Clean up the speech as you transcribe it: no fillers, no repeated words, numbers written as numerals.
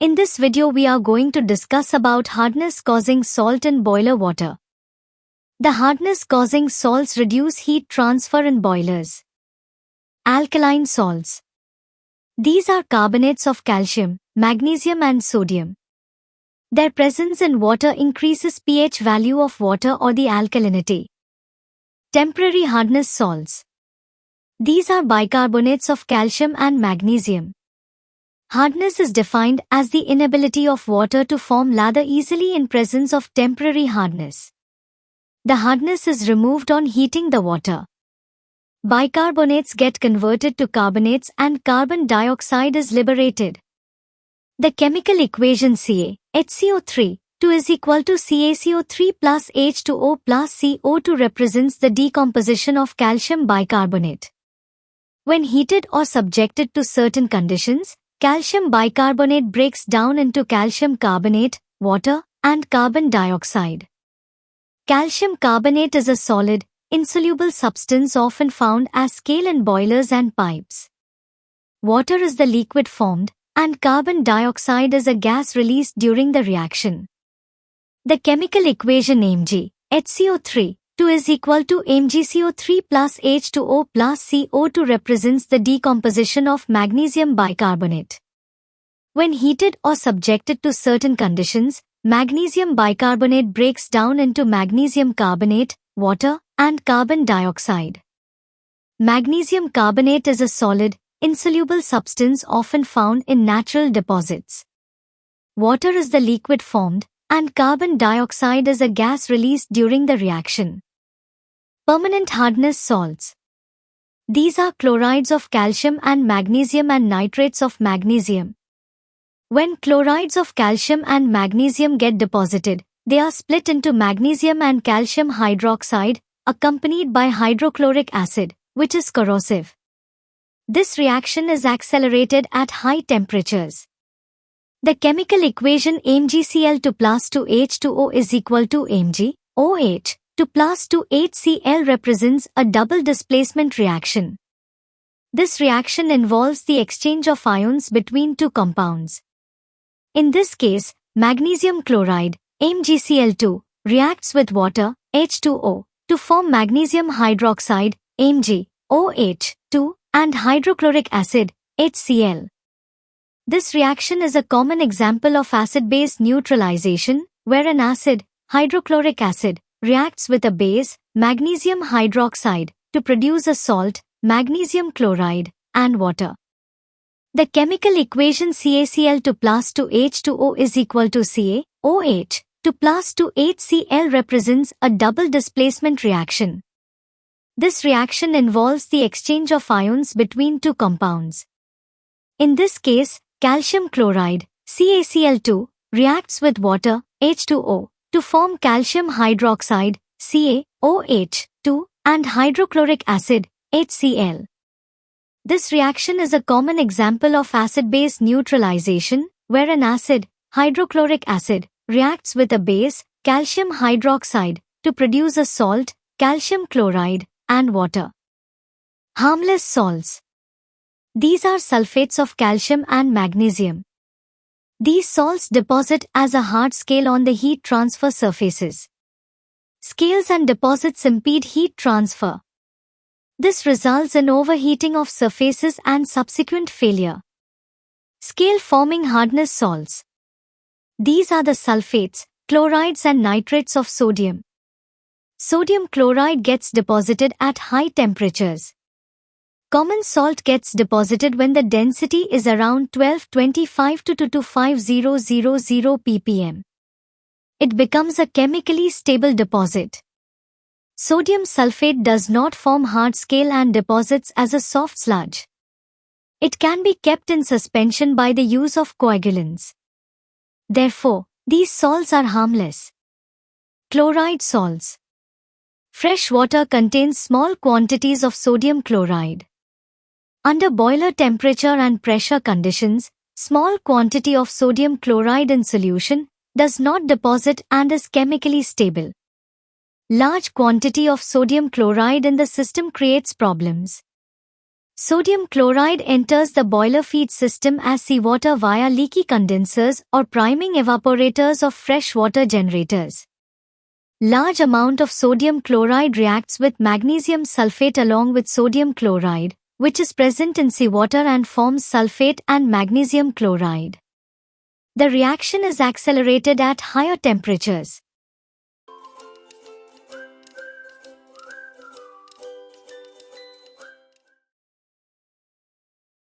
In this video we are going to discuss about hardness causing salt in boiler water. The hardness causing salts reduce heat transfer in boilers. Alkaline salts. These are carbonates of calcium, magnesium and sodium. Their presence in water increases pH value of water or the alkalinity. Temporary hardness salts. These are bicarbonates of calcium and magnesium. Hardness is defined as the inability of water to form lather easily in presence of temporary hardness. The hardness is removed on heating the water. Bicarbonates get converted to carbonates and carbon dioxide is liberated. The chemical equation CaHCO3 2 is equal to CaCO3 plus H2O plus CO2 represents the decomposition of calcium bicarbonate. When heated or subjected to certain conditions, calcium bicarbonate breaks down into calcium carbonate, water, and carbon dioxide. Calcium carbonate is a solid, insoluble substance often found as scale in boilers and pipes. Water is the liquid formed, and carbon dioxide is a gas released during the reaction. The chemical equation MgHCO3 2 is equal to MgCO3 plus H2O plus CO2 represents the decomposition of magnesium bicarbonate. When heated or subjected to certain conditions, magnesium bicarbonate breaks down into magnesium carbonate, water, and carbon dioxide. Magnesium carbonate is a solid, insoluble substance often found in natural deposits. Water is the liquid formed, and carbon dioxide is a gas released during the reaction. Permanent hardness salts. These are chlorides of calcium and magnesium and nitrates of magnesium. When chlorides of calcium and magnesium get deposited, they are split into magnesium and calcium hydroxide, accompanied by hydrochloric acid, which is corrosive. This reaction is accelerated at high temperatures. The chemical equation MgCl2 plus 2H2O is equal to MgOH. 2 plus 2HCl represents a double displacement reaction. This reaction involves the exchange of ions between two compounds. In this case, magnesium chloride, MgCl2, reacts with water, H2O, to form magnesium hydroxide, MgOH2, and hydrochloric acid, HCl. This reaction is a common example of acid-base neutralization, where an acid, hydrochloric acid, reacts with a base, magnesium hydroxide, to produce a salt, magnesium chloride, and water. The chemical equation CaCl2 plus 2H2O is equal to CaOH. 2 plus 2HCl represents a double displacement reaction. This reaction involves the exchange of ions between two compounds. In this case, calcium chloride, CaCl2, reacts with water, H2O, to form calcium hydroxide, CaOH2, and hydrochloric acid, HCl. This reaction is a common example of acid-base neutralization, where an acid, hydrochloric acid, reacts with a base, calcium hydroxide, to produce a salt, calcium chloride, and water. Harmless salts. These are sulfates of calcium and magnesium. These salts deposit as a hard scale on the heat transfer surfaces. Scales and deposits impede heat transfer. This results in overheating of surfaces and subsequent failure. Scale-forming hardness salts. These are the sulfates, chlorides and nitrates of sodium. Sodium chloride gets deposited at high temperatures. Common salt gets deposited when the density is around 1225 to 25000 ppm. It becomes a chemically stable deposit. Sodium sulfate does not form hard scale and deposits as a soft sludge. It can be kept in suspension by the use of coagulants. Therefore, these salts are harmless. Chloride salts. Fresh water contains small quantities of sodium chloride. Under boiler temperature and pressure conditions, small quantity of sodium chloride in solution does not deposit and is chemically stable. Large quantity of sodium chloride in the system creates problems. Sodium chloride enters the boiler feed system as seawater via leaky condensers or priming evaporators of freshwater generators. Large amount of sodium chloride reacts with magnesium sulfate along with sodium chloride, which is present in seawater and forms sulfate and magnesium chloride. The reaction is accelerated at higher temperatures.